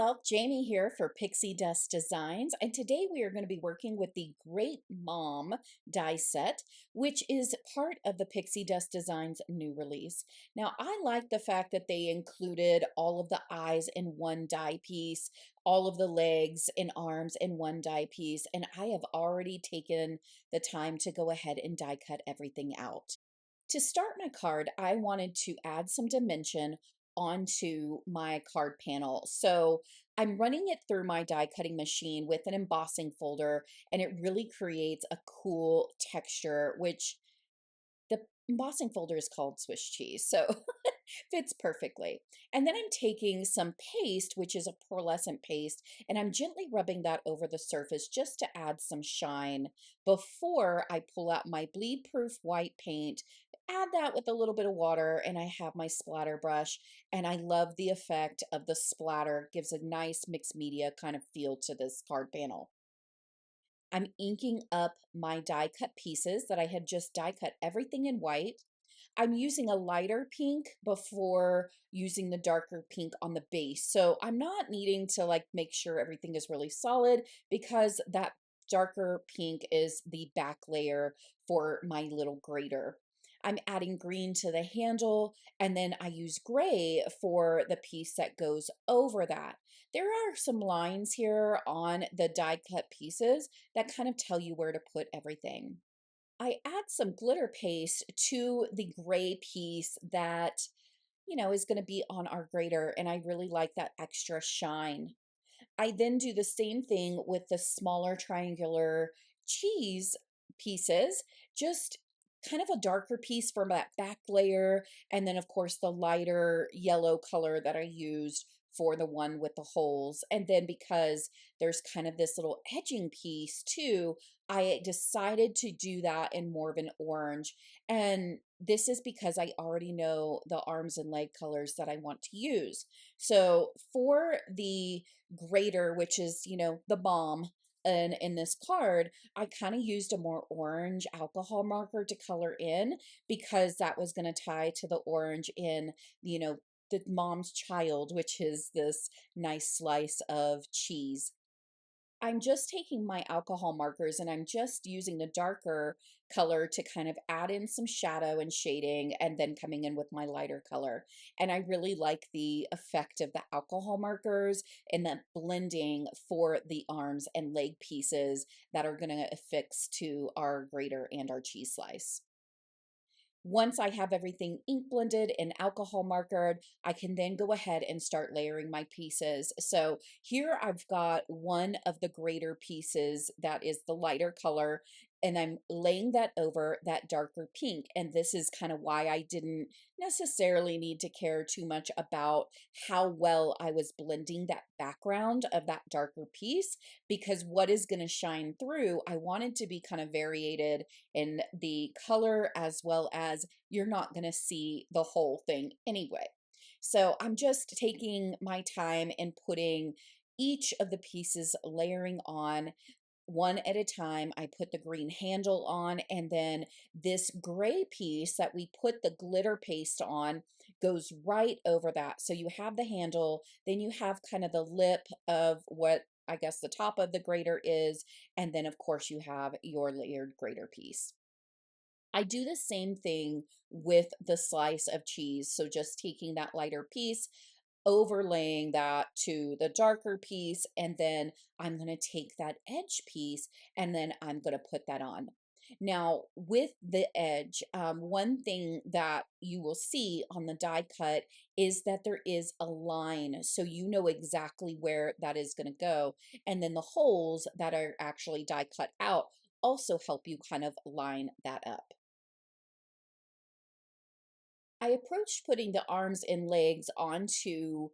y'all, Jaemi here for Pixi Dust Designs, and today we are going to be working with the Grate Mom die set, which is part of the Pixi Dust Designs new release. Now, I like the fact that they included all of the eyes in one die piece, all of the legs and arms in one die piece, and I have already taken the time to go ahead and die cut everything out. To start my card, I wanted to add some dimension onto my card panel. So I'm running it through my die cutting machine with an embossing folder, and it really creates a cool texture, which the embossing folder is called Swiss cheese. So fits perfectly. And then I'm taking some paste, which is a pearlescent paste, and I'm gently rubbing that over the surface just to add some shine before I pull out my bleed proof white paint. Add that with a little bit of water, and I have my splatter brush, and I love the effect of the splatter. It gives a nice mixed media kind of feel to this card panel. I'm inking up my die cut pieces that I had just die cut everything in white. I'm using a lighter pink before using the darker pink on the base. So I'm not needing to like make sure everything is really solid because that darker pink is the back layer for my little grater. I'm adding green to the handle, and then I use gray for the piece that goes over that. There are some lines here on the die cut pieces that kind of tell you where to put everything. I add some glitter paste to the gray piece that, is going to be on our grater, and I really like that extra shine. I then do the same thing with the smaller triangular cheese pieces, just kind of a darker piece for that back layer, and then of course the lighter yellow color that I used for the one with the holes. And then because there's kind of this little edging piece too, I decided to do that in more of an orange. And this is because I already know the arms and leg colors that I want to use. So for the grater, which is, the bomb in this card, I kind of used a more orange alcohol marker to color in because that was going to tie to the orange in, the mom's child, which is this nice slice of cheese. I'm just taking my alcohol markers and I'm just using the darker color to kind of add in some shadow and shading and then coming in with my lighter color. And I really like the effect of the alcohol markers and the blending for the arms and leg pieces that are going to affix to our grater and our cheese slice. Once I have everything ink blended and alcohol markered, I can then go ahead and start layering my pieces. So here I've got one of the grater pieces that is the lighter color, and I'm laying that over that darker pink. And this is kind of why I didn't necessarily need to care too much about how well I was blending that background of that darker piece, because what is going to shine through, I wanted to be kind of variated in the color, as well as you're not going to see the whole thing anyway. So I'm just taking my time and putting each of the pieces layering on one at a time. I put the green handle on, and then this gray piece that we put the glitter paste on goes right over that. So you have the handle, then you have kind of the lip of what I guess the top of the grater is, and then of course you have your layered grater piece. I do the same thing with the slice of cheese. So just taking that lighter piece, overlaying that to the darker piece, and then I'm going to take that edge piece and then I'm going to put that on. Now, with the edge, one thing that you will see on the die cut is that there is a line, so you know exactly where that is going to go. And then the holes that are actually die cut out also help you kind of line that up. I approached putting the arms and legs onto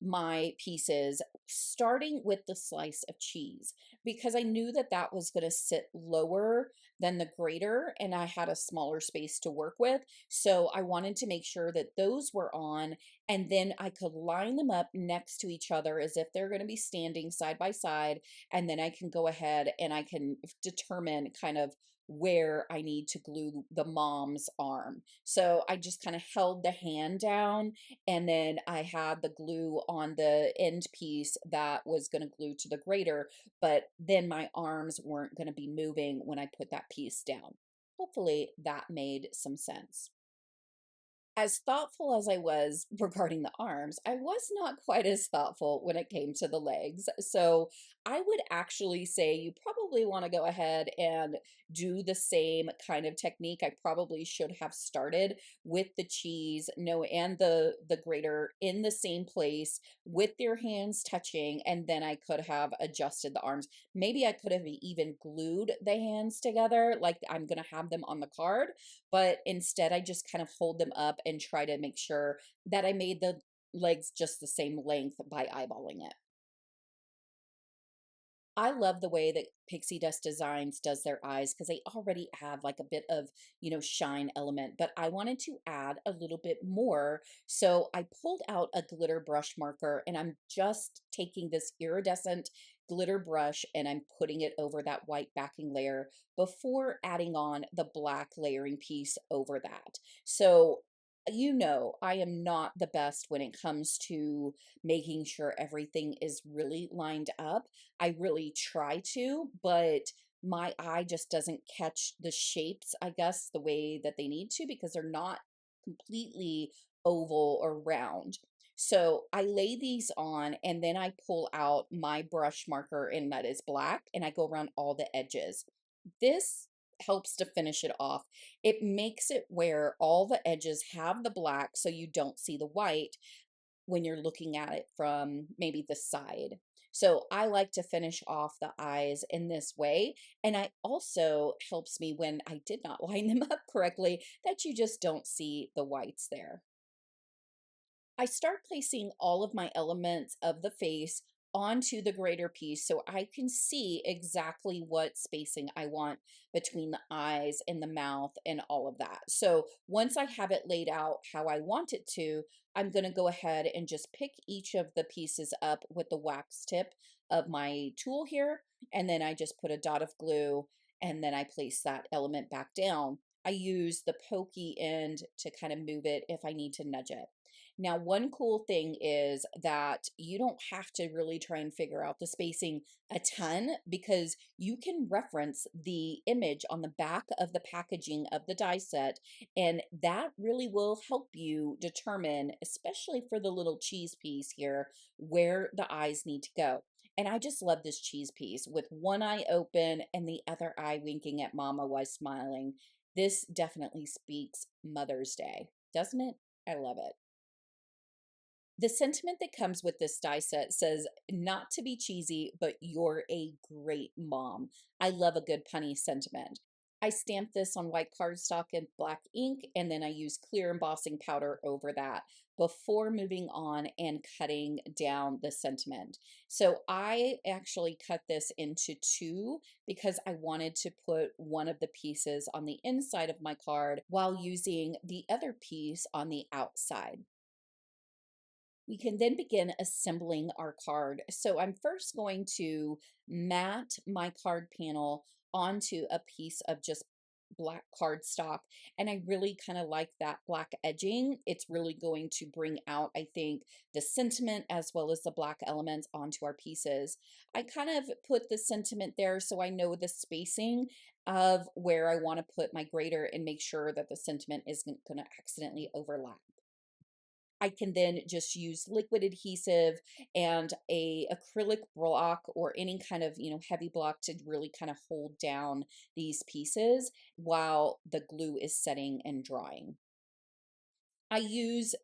my pieces, starting with the slice of cheese, because I knew that that was going to sit lower than the grater and I had a smaller space to work with. So I wanted to make sure that those were on, and then I could line them up next to each other as if they're going to be standing side by side. And then I can go ahead and I can determine kind of where I need to glue the mom's arm. So I just kind of held the hand down, and then I had the glue on the end piece that was going to glue to the grater, but then my arms weren't going to be moving when I put that piece down. Hopefully that made some sense. As thoughtful as I was regarding the arms, I was not quite as thoughtful when it came to the legs. So I would actually say you probably want to go ahead and do the same kind of technique. I probably should have started with the cheese, no, and the grater in the same place with their hands touching, and then I could have adjusted the arms. Maybe I could have even glued the hands together like I'm gonna have them on the card, but instead I just kind of hold them up and try to make sure that I made the legs just the same length by eyeballing it. I love the way that Pixie Dust Designs does their eyes because they already have like a bit of, shine element, but I wanted to add a little bit more. So I pulled out a glitter brush marker and I'm just taking this iridescent glitter brush and I'm putting it over that white backing layer before adding on the black layering piece over that. So I am not the best when it comes to making sure everything is really lined up. I really try to, but my eye just doesn't catch the shapes, I guess, the way that they need to because they're not completely oval or round. So I lay these on and then I pull out my brush marker and that is black and I go around all the edges. This helps to finish it off. It makes it where all the edges have the black so you don't see the white when you're looking at it from maybe the side. So I like to finish off the eyes in this way. And I also helps me when I did not line them up correctly that you just don't see the whites there. I start placing all of my elements of the face onto the grater piece so I can see exactly what spacing I want between the eyes and the mouth and all of that. So once I have it laid out how I want it to, I'm going to go ahead and just pick each of the pieces up with the wax tip of my tool here. And then I just put a dot of glue and then I place that element back down. I use the pokey end to kind of move it if I need to nudge it. Now, one cool thing is that you don't have to really try and figure out the spacing a ton because you can reference the image on the back of the packaging of the die set, and that really will help you determine, especially for the little cheese piece here, where the eyes need to go. And I just love this cheese piece with one eye open and the other eye winking at Mama while smiling. This definitely speaks Mother's Day, doesn't it? I love it. The sentiment that comes with this die set says, not to be cheesy, but you're a great mom. I love a good punny sentiment. I stamped this on white cardstock and black ink, and then I use clear embossing powder over that before moving on and cutting down the sentiment. So I actually cut this into two because I wanted to put one of the pieces on the inside of my card while using the other piece on the outside. We can then begin assembling our card. So I'm first going to mat my card panel onto a piece of just black cardstock. And I really kind of like that black edging. It's really going to bring out, I think, the sentiment as well as the black elements onto our pieces. I kind of put the sentiment there so I know the spacing of where I want to put my grater and make sure that the sentiment isn't going to accidentally overlap. I can then just use liquid adhesive and a acrylic block or any kind of, heavy block to really kind of hold down these pieces while the glue is setting and drying. I use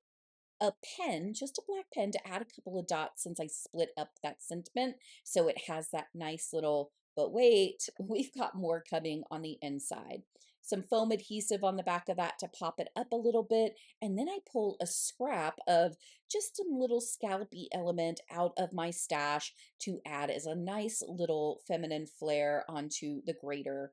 a pen, just a black pen, to add a couple of dots since I split up that sentiment. So it has that nice little, but wait, we've got more coming on the inside. Some foam adhesive on the back of that to pop it up a little bit. And then I pull a scrap of just a little scallopy element out of my stash to add as a nice little feminine flair onto the grater,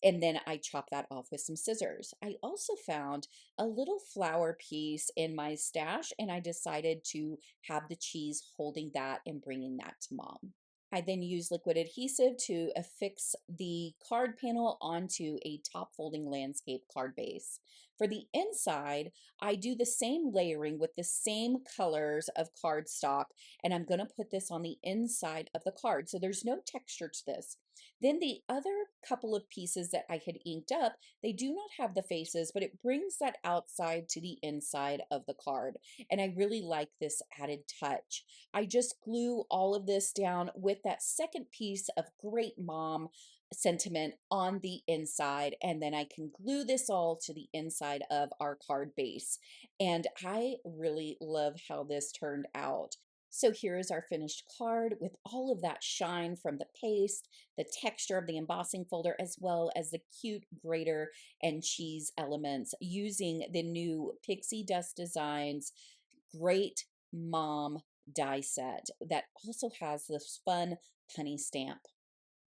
and then I chop that off with some scissors. I also found a little flower piece in my stash, and I decided to have the cheese holding that and bringing that to mom. I then use liquid adhesive to affix the card panel onto a top folding landscape card base. For the inside, I do the same layering with the same colors of cardstock, and I'm going to put this on the inside of the card. So there's no texture to this. Then the other couple of pieces that I had inked up, they do not have the faces, but it brings that outside to the inside of the card. And I really like this added touch. I just glue all of this down with that second piece of Grate Mom sentiment on the inside, and then I can glue this all to the inside of our card base. And I really love how this turned out. So here is our finished card with all of that shine from the paste, the texture of the embossing folder, as well as the cute grater and cheese elements using the new Pixi Dust Designs Grate Mom die set that also has this fun punny stamp.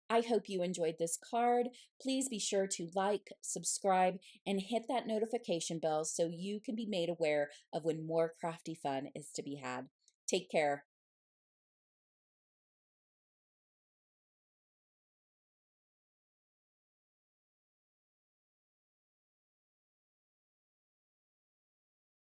I hope you enjoyed this card. Please be sure to like, subscribe, and hit that notification bell so you can be made aware of when more crafty fun is to be had. Take care.